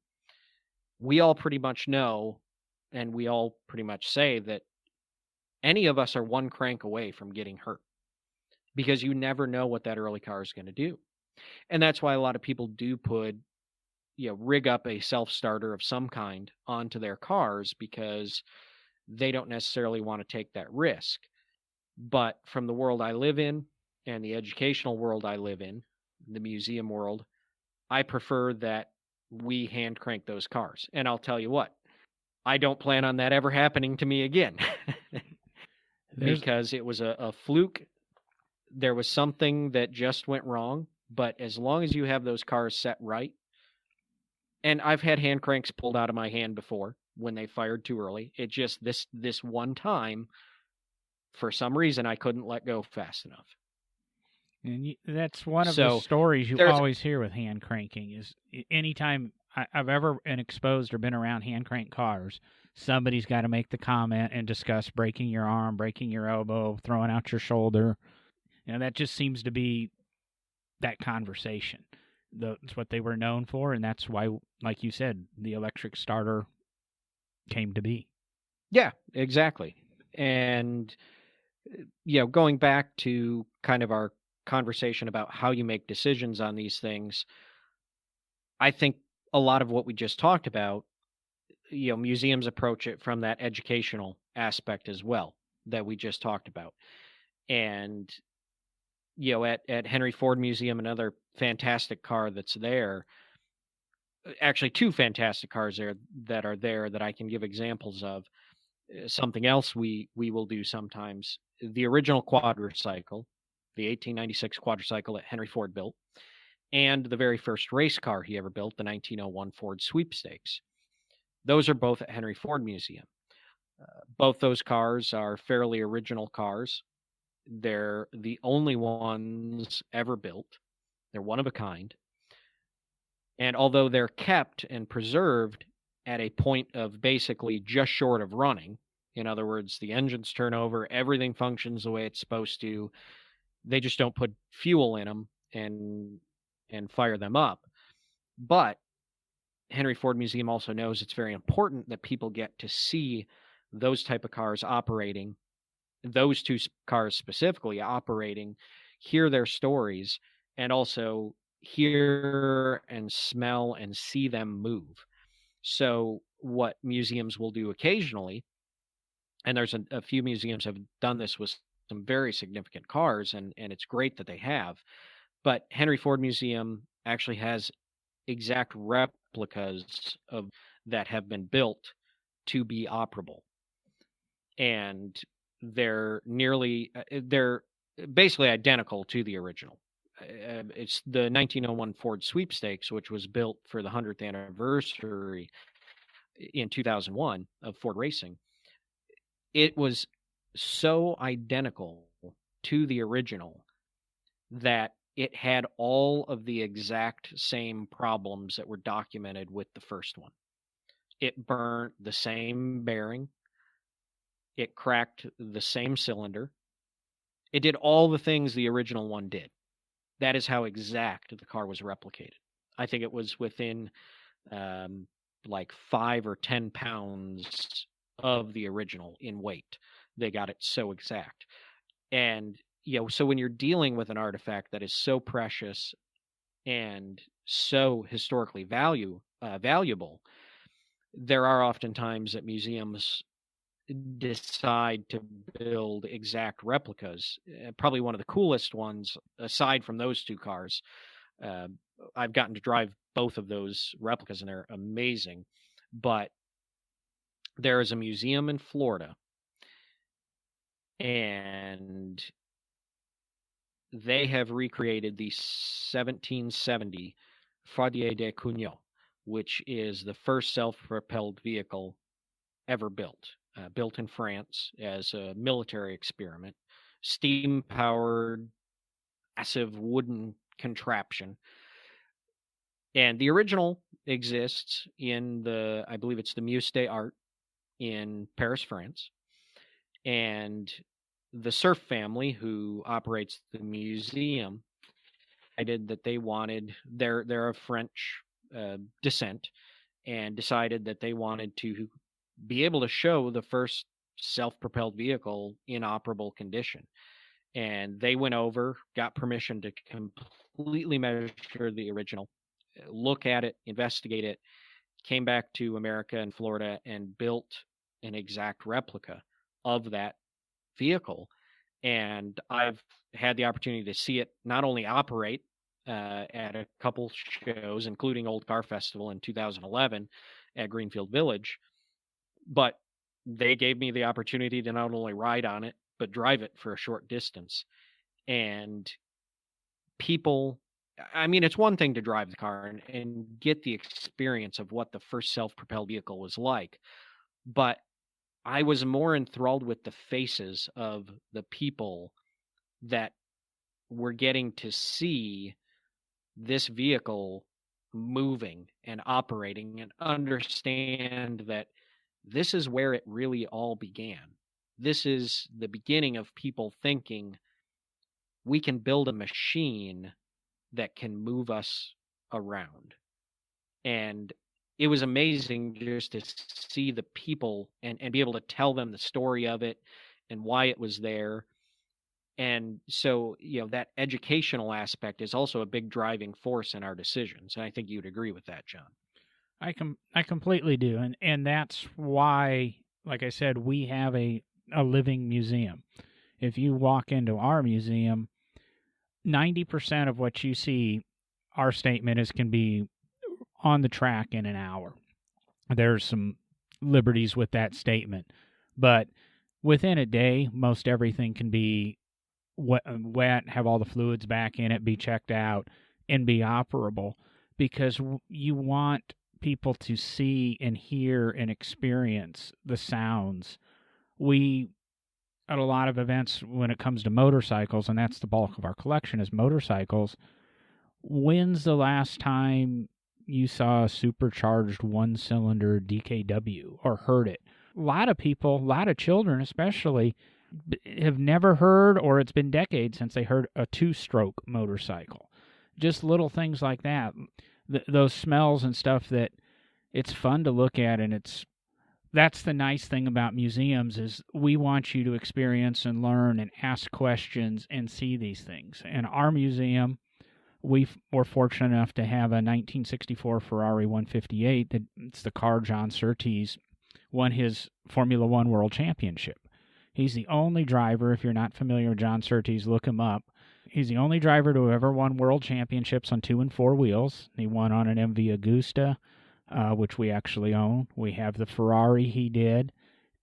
we all pretty much know, and we all pretty much say that any of us are one crank away from getting hurt, because you never know what that early car is going to do. And that's why a lot of people do rig up a self-starter of some kind onto their cars, because they don't necessarily want to take that risk. But from the world I live in and the educational world I live in, the museum world, I prefer that we hand crank those cars. And I'll tell you what, I don't plan on that ever happening to me again. Because it was a fluke. There was something that just went wrong. But as long as you have those cars set right, and I've had hand cranks pulled out of my hand before when they fired too early. It just, this one time, for some reason, I couldn't let go fast enough. And that's one of the stories you always hear with hand cranking, is anytime I've ever been exposed or been around hand crank cars, somebody's got to make the comment and discuss breaking your arm, breaking your elbow, throwing out your shoulder. That just seems to be that conversation. That's what they were known for, and that's why, like you said, the electric starter came to be. Yeah, exactly. And, going back to kind of our conversation about how you make decisions on these things, I think a lot of what we just talked about, museums approach it from that educational aspect as well that we just talked about. And, at Henry Ford Museum, another fantastic car that's there, actually 2 fantastic cars there that I can give examples of. Something else we will do sometimes, the original quadricycle, the 1896 quadricycle that Henry Ford built, and the very first race car he ever built, the 1901 Ford Sweepstakes. Those are both at Henry Ford Museum. Both those cars are fairly original cars. They're the only ones ever built. They're one of a kind. And although they're kept and preserved at a point of basically just short of running, in other words, the engines turn over, everything functions the way it's supposed to, they just don't put fuel in them and fire them up. But Henry Ford Museum also knows it's very important that people get to see those type of cars operating, those 2 cars specifically operating, hear their stories, and also hear and smell and see them move. So what museums will do occasionally, and there's a few museums have done this with some very significant cars, and it's great that they have, but Henry Ford Museum actually has exact replicas of that have been built to be operable. And they're basically identical to the original. It's the 1901 Ford Sweepstakes, which was built for the 100th anniversary in 2001 of Ford Racing. It was so identical to the original that it had all of the exact same problems that were documented with the first one. It burnt the same bearing. It cracked the same cylinder. It did all the things the original one did. That is how exact the car was replicated. I think it was within like 5 or 10 pounds of the original in weight. They got it so exact. And, so when you're dealing with an artifact that is so precious and so historically valuable, there are often times that museums decide to build exact replicas. Probably one of the coolest ones, aside from those two cars. I've gotten to drive both of those replicas, and they're amazing. But there is a museum in Florida, and they have recreated the 1770 Fardier de Cugnot, which is the first self-propelled vehicle ever built in France as a military experiment, steam-powered, massive wooden contraption. And the original exists in I believe it's the Musée d'Art in Paris, France. And the Cerf family, who operates the museum, decided that they wanted, they're of French descent, and decided that they wanted to be able to show the first self-propelled vehicle in operable condition. And they went over, got permission to completely measure the original, look at it, investigate it, came back to America and Florida and built an exact replica of that vehicle. And I've had the opportunity to see it not only operate at a couple shows, including Old Car Festival in 2011 at Greenfield Village, but they gave me the opportunity to not only ride on it, but drive it for a short distance. And people, I mean, it's one thing to drive the car and get the experience of what the first self-propelled vehicle was like, but I was more enthralled with the faces of the people that were getting to see this vehicle moving and operating and understand that this is where it really all began. This is the beginning of people thinking we can build a machine that can move us around. And it was amazing just to see the people and be able to tell them the story of it and why it was there. And so, that educational aspect is also a big driving force in our decisions. And I think you'd agree with that, John. I completely do. And that's why, like I said, we have a living museum. If you walk into our museum, 90% of what you see, our statement is, can be on the track in an hour. There's some liberties with that statement, but within a day, most everything can be wet, have all the fluids back in it, be checked out, and be operable, because you want people to see and hear and experience the sounds. We, at a lot of events when it comes to motorcycles, and that's the bulk of our collection is motorcycles, when's the last time you saw a supercharged one-cylinder DKW or heard it? A lot of people, a lot of children especially, have never heard, or it's been decades since they heard a two-stroke motorcycle. Just little things like that. Those smells and stuff that it's fun to look at, and that's the nice thing about museums is we want you to experience and learn and ask questions and see these things. And our museum, we were fortunate enough to have a 1964 Ferrari 158. It's the car John Surtees won his Formula One World Championship. He's the only driver, if you're not familiar with John Surtees, look him up. He's the only driver to have ever won world championships on 2 and 4 wheels. He won on an MV Agusta, which we actually own. We have the Ferrari he did,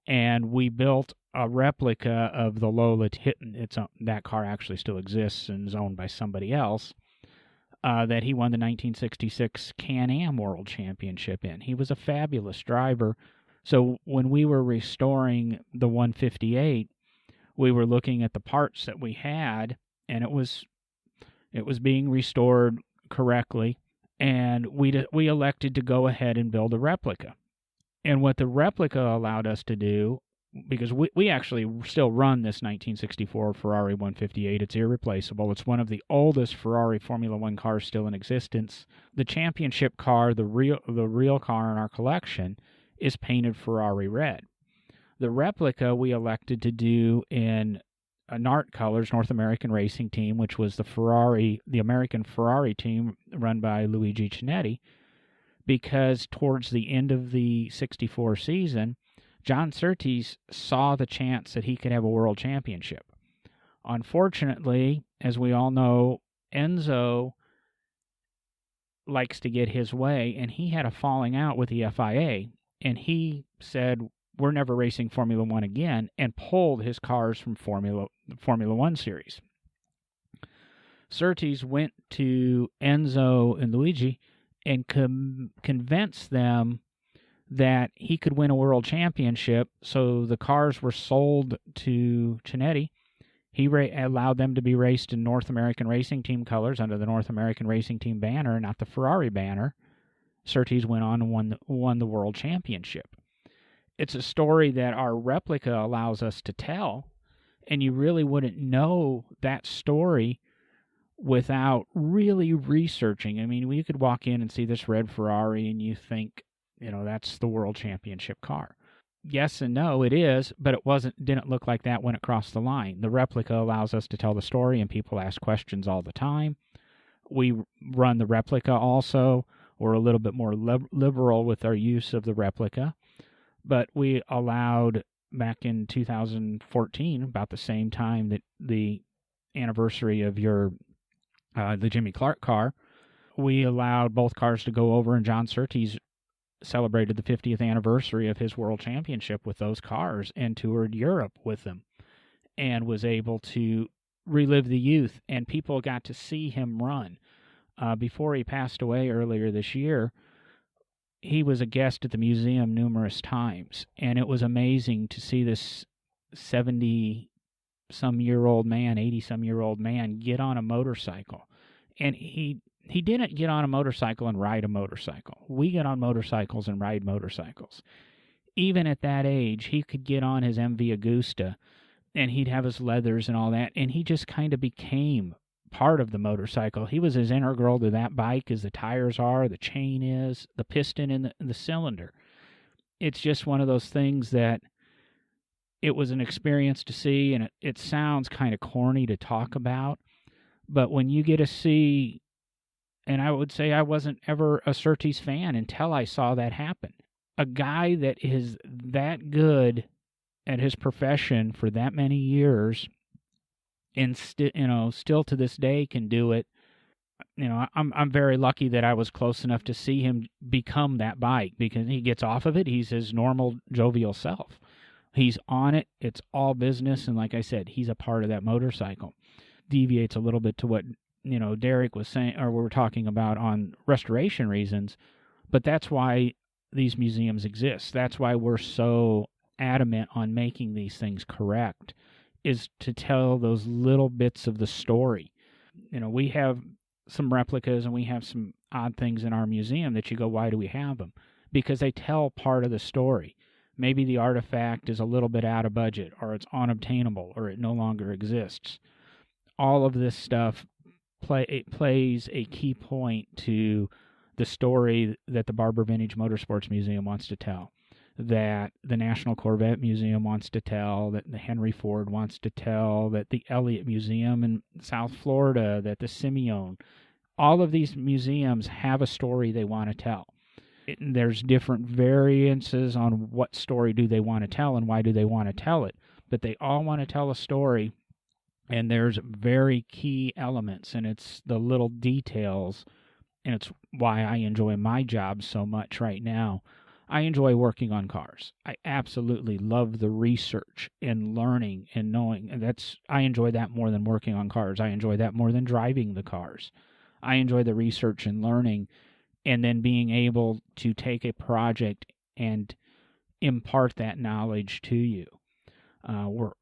and we built a replica of the Lola Titan. That car actually still exists and is owned by somebody else, that he won the 1966 Can-Am World Championship in. He was a fabulous driver. So when we were restoring the 158, we were looking at the parts that we had, and it was being restored correctly, and we elected to go ahead and build a replica. And what the replica allowed us to do, because we actually still run this 1964 Ferrari 158, it's irreplaceable. It's one of the oldest Ferrari Formula One cars still in existence. The championship car, the real car in our collection, is painted Ferrari red. The replica we elected to do in NART colors, North American Racing Team, which was the American Ferrari team run by Luigi Chinetti. because towards the end of the 64 season, John Surtees saw the chance that he could have a world championship. Unfortunately, as we all know, Enzo likes to get his way, and he had a falling out with the FIA, and he said, we're never racing Formula One again, and pulled his cars from Formula One series. Surtees went to Enzo and Luigi and convinced them that he could win a world championship, so the cars were sold to Chinetti. He allowed them to be raced in North American Racing Team colors under the North American Racing Team banner, not the Ferrari banner. Surtees went on and won the world championship. It's a story that our replica allows us to tell, and you really wouldn't know that story without really researching. I mean, you could walk in and see this red Ferrari and you think, that's the world championship car. Yes and no, it is, but it didn't look like that when it crossed the line. The replica allows us to tell the story, and people ask questions all the time. We run the replica also. We're a little bit more liberal with our use of the replica, but we allowed back in 2014, about the same time that the anniversary of the Jimmy Clark car, we allowed both cars to go over, and John Surtees celebrated the 50th anniversary of his world championship with those cars and toured Europe with them and was able to relive the youth, and people got to see him run. Before he passed away earlier this year, he was a guest at the museum numerous times, and it was amazing to see this 70-some-year-old man, 80-some-year-old man get on a motorcycle. And he didn't get on a motorcycle and ride a motorcycle. We get on motorcycles and ride motorcycles. Even at that age, he could get on his MV Agusta, and he'd have his leathers and all that, and he just kind of became part of the motorcycle. He was as integral to that bike as the tires are, the chain is, the piston, and the cylinder. It's just one of those things that it was an experience to see, and it sounds kind of corny to talk about, but when you get to see, and I would say I wasn't ever a Surtees fan until I saw that happen. A guy that is that good at his profession for that many years, and still to this day can do it. I'm very lucky that I was close enough to see him become that bike, because he gets off of it, he's his normal jovial self. He's on it, it's all business, and like I said, he's a part of that motorcycle. Deviates a little bit to what Derek was saying, or we were talking about on restoration reasons, but that's why these museums exist. That's why we're so adamant on making these things correct, is to tell those little bits of the story. We have some replicas and we have some odd things in our museum that you go, why do we have them? Because they tell part of the story. Maybe the artifact is a little bit out of budget, or it's unobtainable, or it no longer exists. All of this stuff plays a key point to the story that the Barber Vintage Motorsports Museum wants to tell, that the National Corvette Museum wants to tell, that the Henry Ford wants to tell, that the Elliott Museum in South Florida, that the Simeone, all of these museums have a story they want to tell. There's different variances on what story do they want to tell and why do they want to tell it, but they all want to tell a story. And there's very key elements, and it's the little details, and it's why I enjoy my job so much right now. I enjoy working on cars. I absolutely love the research and learning and knowing, and I enjoy that more than working on cars. I enjoy that more than driving the cars. I enjoy the research and learning, and then being able to take a project and impart that knowledge to you. We're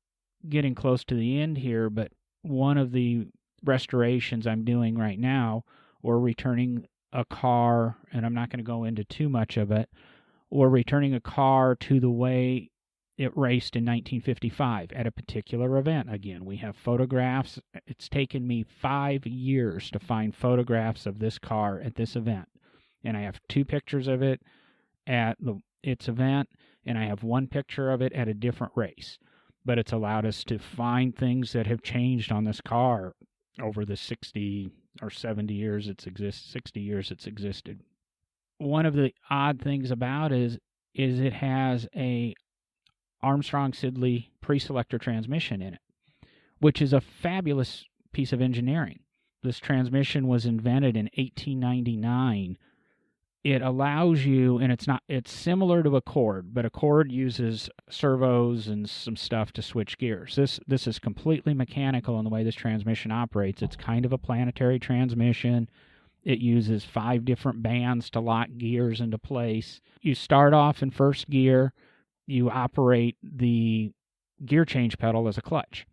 getting close to the end here, but one of the restorations I'm doing right now, we're returning a car, and I'm not going to go into too much of it. We're returning a car to the way it raced in 1955 at a particular event. Again, we have photographs. It's taken me 5 years to find photographs of this car at this event, and I have 2 pictures of it at its event, and I have 1 picture of it at a different race. But it's allowed us to find things that have changed on this car over the 60 or 70 years 60 years it's existed. one of the odd things about is it has a Armstrong Siddeley pre-selector transmission in it, which is a fabulous piece of engineering. This transmission was invented in 1899. It allows you, and it's similar to a Cord, but a Cord uses servos and some stuff to switch gears. This is completely mechanical in the way this transmission operates. It's kind of a planetary transmission. It uses 5 different bands to lock gears into place. You start off in first gear. You operate the gear change pedal as a clutch.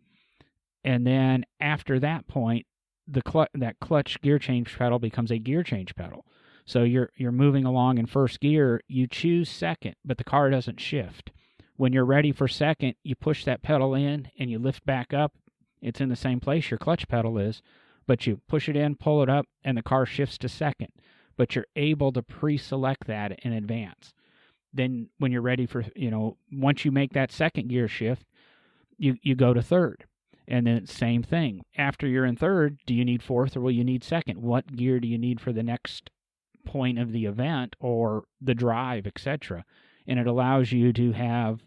And then after that point, that clutch gear change pedal becomes a gear change pedal. So you're moving along in first gear, you choose second, but the car doesn't shift. When you're ready for second, you push that pedal in and you lift back up. It's in the same place your clutch pedal is, but you push it in, pull it up, and the car shifts to second. But you're able to pre-select that in advance. Then when you're ready for, once you make that second gear shift, you go to third. And then same thing. After you're in third, do you need fourth or will you need second? What gear do you need for the next point of the event or the drive, etc.? And it allows you to have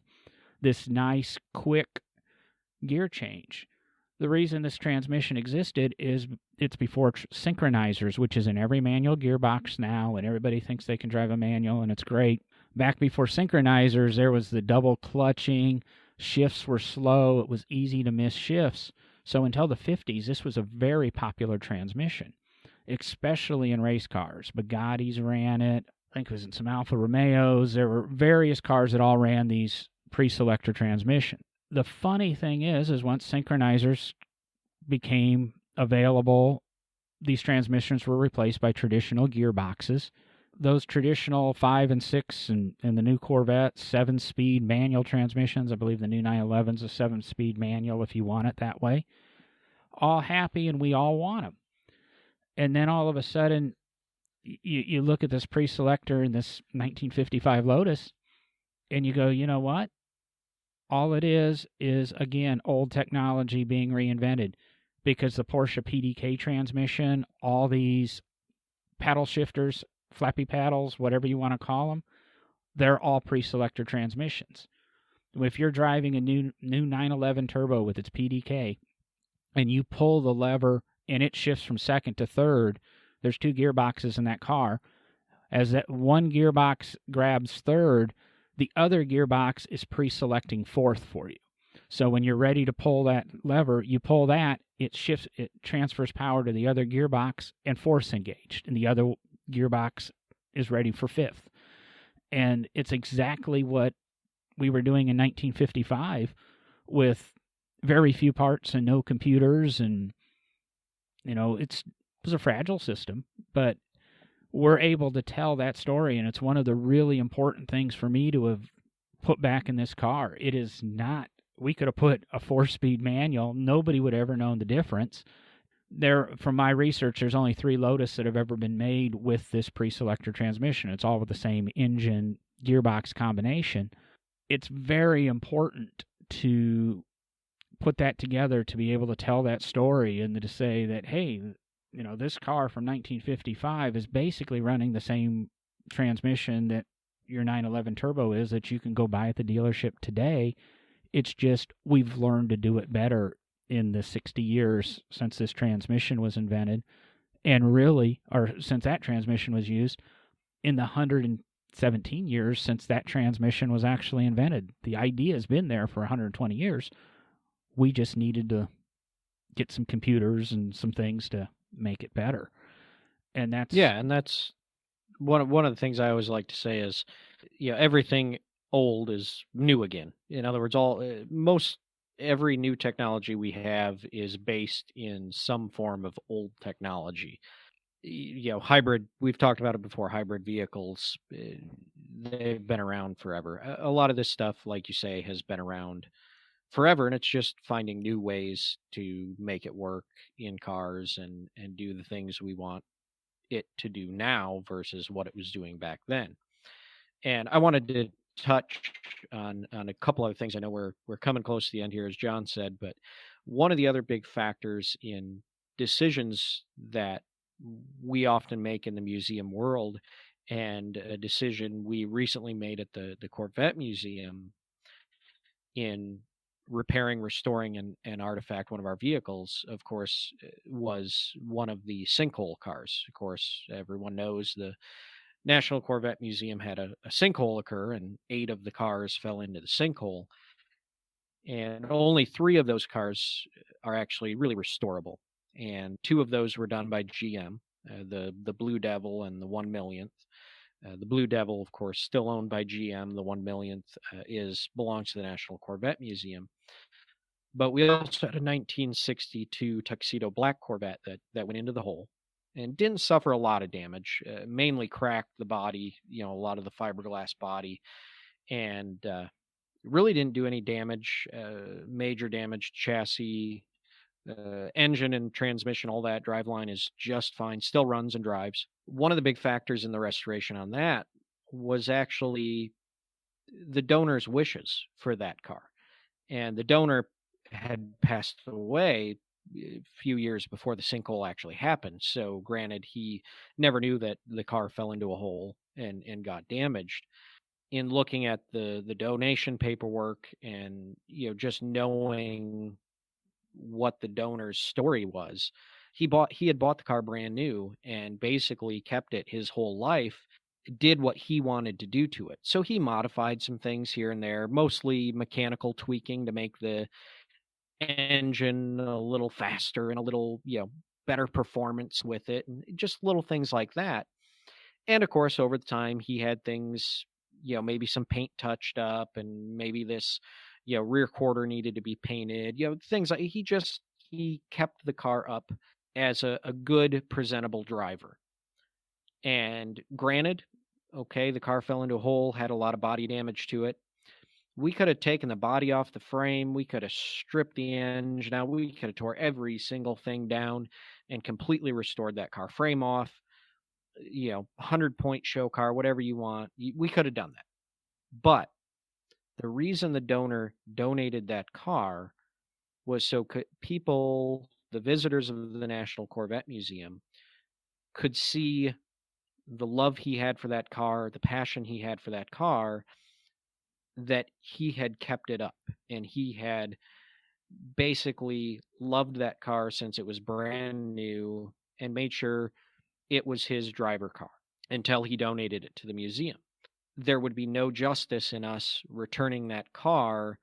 this nice, quick gear change. The reason this transmission existed is it's before synchronizers, which is in every manual gearbox now, and everybody thinks they can drive a manual, and it's great. Back before synchronizers, there was the double clutching. Shifts were slow. It was easy to miss shifts. So until the 50s, this was a very popular transmission, especially in race cars. Bugattis ran it. I think it was in some Alfa Romeos. There were various cars that all ran these pre-selector transmission. The funny thing is once synchronizers became available, these transmissions were replaced by traditional gearboxes. Those traditional 5 and 6 and the new Corvette 7-speed manual transmissions, I believe the new 911's a 7-speed manual if you want it that way, all happy and we all want them. And then all of a sudden, you look at this pre-selector in this 1955 Lotus, and you go, you know what? All it is again, old technology being reinvented, because the Porsche PDK transmission, all these paddle shifters, flappy paddles, whatever you want to call them, they're all pre-selector transmissions. If you're driving a new 911 Turbo with its PDK, and you pull the lever and it shifts from second to third, there's 2 gearboxes in that car. As that one gearbox grabs third, the other gearbox is pre-selecting fourth for you. So when you're ready to pull that lever, you pull that, it shifts, it transfers power to the other gearbox, and fourth's engaged, and the other gearbox is ready for fifth. And it's exactly what we were doing in 1955 with very few parts and no computers, and it was a fragile system, but we're able to tell that story, and it's one of the really important things for me to have put back in this car. It is not, we could have put a 4-speed manual, nobody would have ever known the difference. From my research, there's only 3 Lotus that have ever been made with this pre-selector transmission. It's all with the same engine gearbox combination. It's very important to put that together to be able to tell that story and to say that, hey, this car from 1955 is basically running the same transmission that your 911 Turbo is that you can go buy at the dealership today. It's just we've learned to do it better in the 60 years since this transmission was invented, and really, or since that transmission was used, in the 117 years since that transmission was actually invented. The idea has been there for 120 years. We just needed to get some computers and some things to make it better. And that's one of the things I always like to say is, everything old is new again. In other words, every new technology we have is based in some form of old technology. Hybrid, we've talked about it before, hybrid vehicles, they've been around forever. A lot of this stuff, like you say, has been around forever, and it's just finding new ways to make it work in cars and do the things we want it to do now versus what it was doing back then. And I wanted to touch on a couple other things. I know we're coming close to the end here, as John said, but one of the other big factors in decisions that we often make in the museum world and a decision we recently made at the Corvette Museum in repairing, restoring an artifact, one of our vehicles, of course, was one of the sinkhole cars. Of course, everyone knows the National Corvette Museum had a sinkhole occur, and 8 of the cars fell into the sinkhole. And only 3 of those cars are actually really restorable. And 2 of those were done by GM, the Blue Devil and the 1 millionth. The Blue Devil, of course, still owned by GM. The 1 millionth belongs to the National Corvette Museum. But we also had a 1962 Tuxedo Black Corvette that went into the hole and didn't suffer a lot of damage. Mainly cracked the body, a lot of the fiberglass body, and really didn't do any damage, major damage, chassis, engine and transmission, all that. Driveline is just fine, still runs and drives. One of the big factors in the restoration on that was actually the donor's wishes for that car. And the donor had passed away a few years before the sinkhole actually happened. So granted, he never knew that the car fell into a hole and got damaged. In looking at the donation paperwork and just knowing what the donor's story was, he had bought the car brand new and basically kept it his whole life, did what he wanted to do to it. So he modified some things here and there, mostly mechanical tweaking to make the engine a little faster and a little better performance with it, and just little things like that. And of course, over the time, he had things, maybe some paint touched up, and maybe this, rear quarter needed to be painted, things like he kept the car up as a good, presentable driver. And granted, okay, the car fell into a hole, had a lot of body damage to it. We could have taken the body off the frame. We could have stripped the engine out. We could have tore every single thing down and completely restored that car frame off. 100-point show car, whatever you want. We could have done that. But the reason the donor donated that car was so people, the visitors of the National Corvette Museum, could see the love he had for that car, the passion he had for that car, that he had kept it up, and he had basically loved that car since it was brand new and made sure it was his driver car until he donated it to the museum. There would be no justice in us returning that car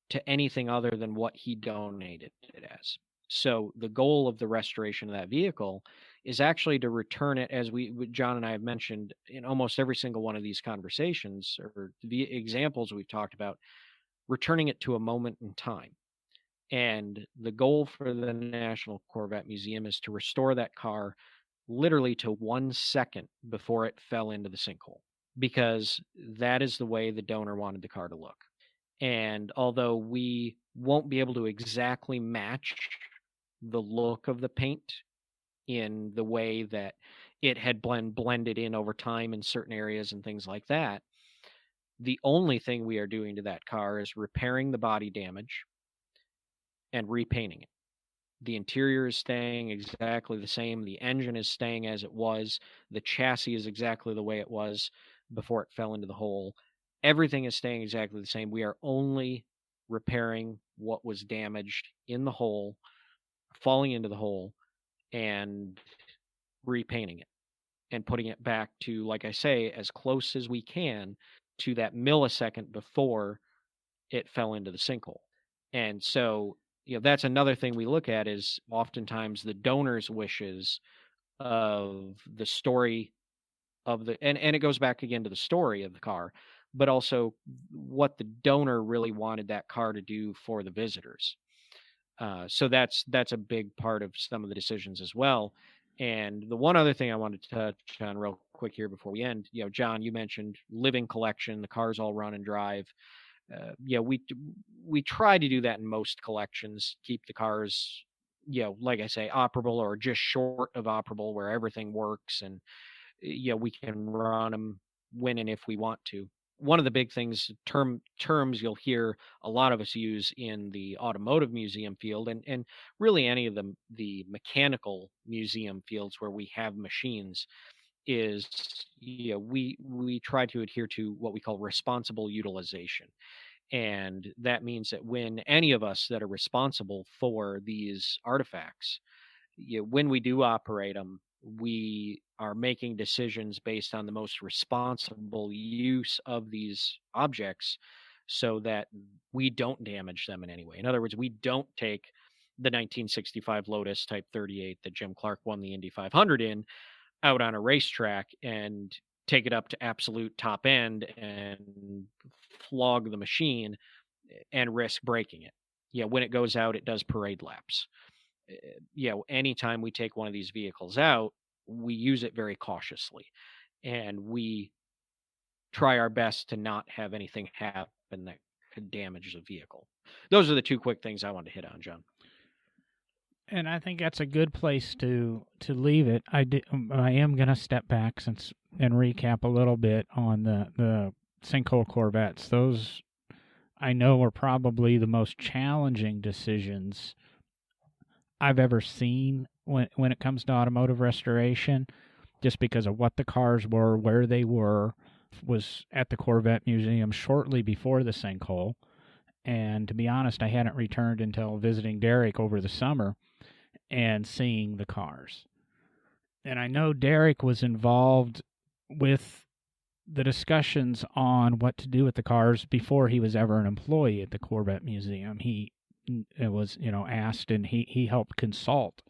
to anything other than what he donated it as. So the goal of the restoration of that vehicle is actually to return it, as John and I have mentioned in almost every single one of these conversations or the examples we've talked about, returning it to a moment in time. And the goal for the National Corvette Museum is to restore that car literally to 1 second before it fell into the sinkhole, because that is the way the donor wanted the car to look. And although we won't be able to exactly match the look of the paint in the way that it had blended in over time in certain areas and things like that, the only thing we are doing to that car is repairing the body damage and repainting it. The interior is staying exactly the same. The engine is staying as it was. The chassis is exactly the way it was before it fell into the hole. Everything is staying exactly the same. We are only repairing what was damaged in the hole, falling into the hole, and repainting it and putting it back to, like I say, as close as we can to that millisecond before it fell into the sinkhole. And so, that's another thing we look at is oftentimes the donor's wishes of the story of the, and it goes back again to the story of the car, but also what the donor really wanted that car to do for the visitors. So that's a big part of some of the decisions as well. And the one other thing I wanted to touch on real quick here before we end, John, you mentioned living collection, the cars all run and drive. We try to do that in most collections, keep the cars, like I say, operable or just short of operable, where everything works and, we can run them when and if we want to. One of the big things, terms you'll hear a lot of us use in the automotive museum field, and really any of the mechanical museum fields where we have machines, is, we try to adhere to what we call responsible utilization. And that means that when any of us that are responsible for these artifacts, when we do operate them, we are making decisions based on the most responsible use of these objects so that we don't damage them in any way. In other words, we don't take the 1965 Lotus Type 38 that Jim Clark won the Indy 500 in out on a racetrack and take it up to absolute top end and flog the machine and risk breaking it. When it goes out, it does parade laps. Anytime we take one of these vehicles out, we use it very cautiously, and we try our best to not have anything happen that could damage the vehicle. Those are the two quick things I wanted to hit on, John. And I think that's a good place to leave it. I am going to step back and recap a little bit on the sinkhole Corvettes. Those, I know, are probably the most challenging decisions I've ever seen when it comes to automotive restoration, just because of what the cars were, where they were. Was at the Corvette Museum shortly before the sinkhole, and to be honest, I hadn't returned until visiting Derek over the summer and seeing the cars. And I know Derek was involved with the discussions on what to do with the cars before he was ever an employee at the Corvette Museum. He was, asked, and he helped consult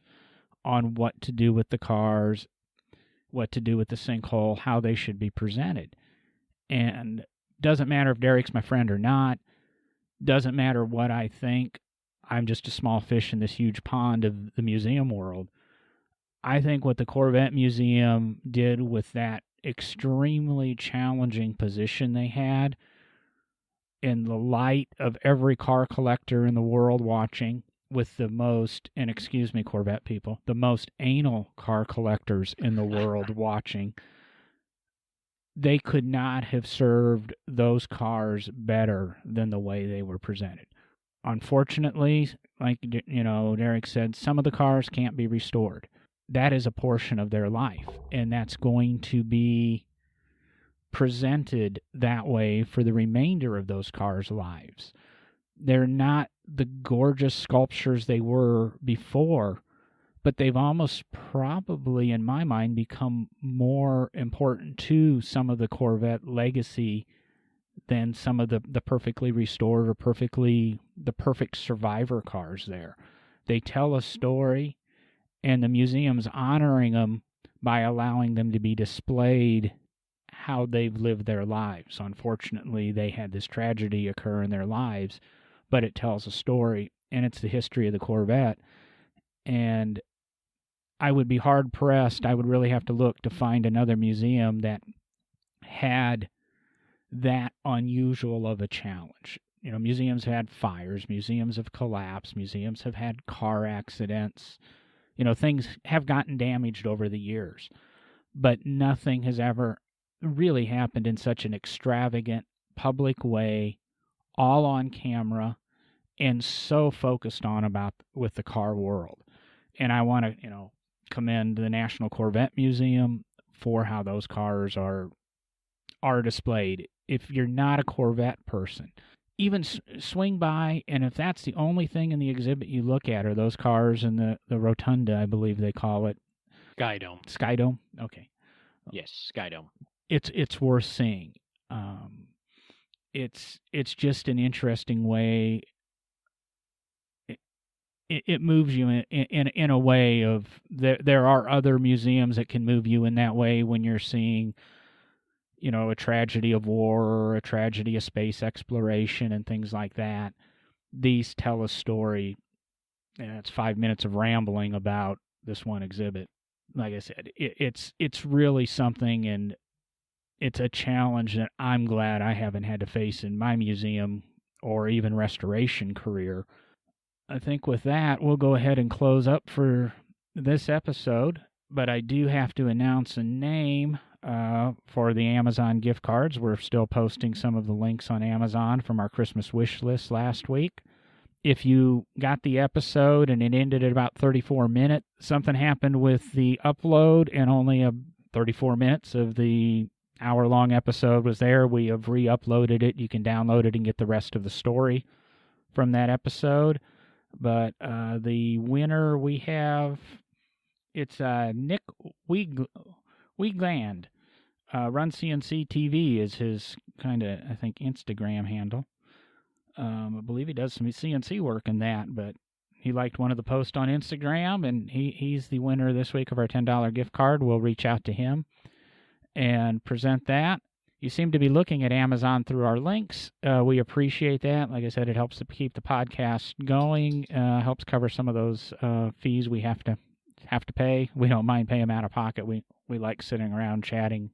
on what to do with the cars, what to do with the sinkhole, how they should be presented. And doesn't matter if Derek's my friend or not, doesn't matter what I think. I'm just a small fish in this huge pond of the museum world. I think what the Corvette Museum did with that extremely challenging position they had, in the light of every car collector in the world watching, with the most, and excuse me, Corvette people, the most anal car collectors in the world watching, they could not have served those cars better than the way they were presented. Unfortunately, like Derek said, some of the cars can't be restored. That is a portion of their life, and that's going to be presented that way for the remainder of those cars' lives. They're not the gorgeous sculptures they were before, but they've almost probably, in my mind, become more important to some of the Corvette legacy than some of the perfectly restored or the perfect survivor cars there. They tell a story, and the museum's honoring them by allowing them to be displayed how they've lived their lives. Unfortunately, they had this tragedy occur in their lives, but it tells a story, and it's the history of the Corvette. And I would be hard-pressed, I would really have to look to find another museum that had that unusual of a challenge. Museums have had fires, museums have collapsed, museums have had car accidents. Things have gotten damaged over the years, but nothing has ever really happened in such an extravagant, public way, all on camera, and so focused on with the car world. And I want to, commend the National Corvette Museum for how those cars are displayed. If you're not a Corvette person, even swing by, and if that's the only thing in the exhibit you look at are those cars in the rotunda, I believe they call it. Skydome? Okay. Yes, Skydome. It's worth seeing. It's just an interesting way. It moves you in a way of there are other museums that can move you in that way when you're seeing, a tragedy of war or a tragedy of space exploration and things like that. These tell a story, and it's 5 minutes of rambling about this one exhibit. Like I said, it's really something, and it's a challenge that I'm glad I haven't had to face in my museum or even restoration career. I think with that, we'll go ahead and close up for this episode, but I do have to announce a name for the Amazon gift cards. We're still posting some of the links on Amazon from our Christmas wish list last week. If you got the episode and it ended at about 34 minutes, something happened with the upload, and only 34 minutes of the hour-long episode was there. We have re-uploaded it. You can download it and get the rest of the story from that episode. But the winner we have, it's Nick Wiegland. Run CNC TV is his kind of, I think, Instagram handle. I believe he does some CNC work in that, but he liked one of the posts on Instagram, and he's the winner this week of our $10 gift card. We'll reach out to him and present that. You seem to be looking at Amazon through our links. We appreciate that. Like I said, it helps to keep the podcast going, helps cover some of those fees we have to pay. We don't mind paying them out of pocket. We like sitting around chatting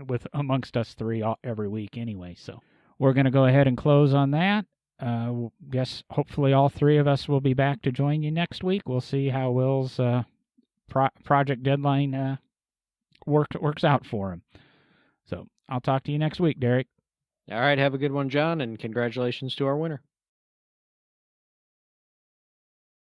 with amongst us three every week anyway. So we're going to go ahead and close on that. Guess hopefully all three of us will be back to join you next week. We'll see how Will's project deadline works out for him. So I'll talk to you next week, Derek. All right, have a good one, John, and congratulations to our winner.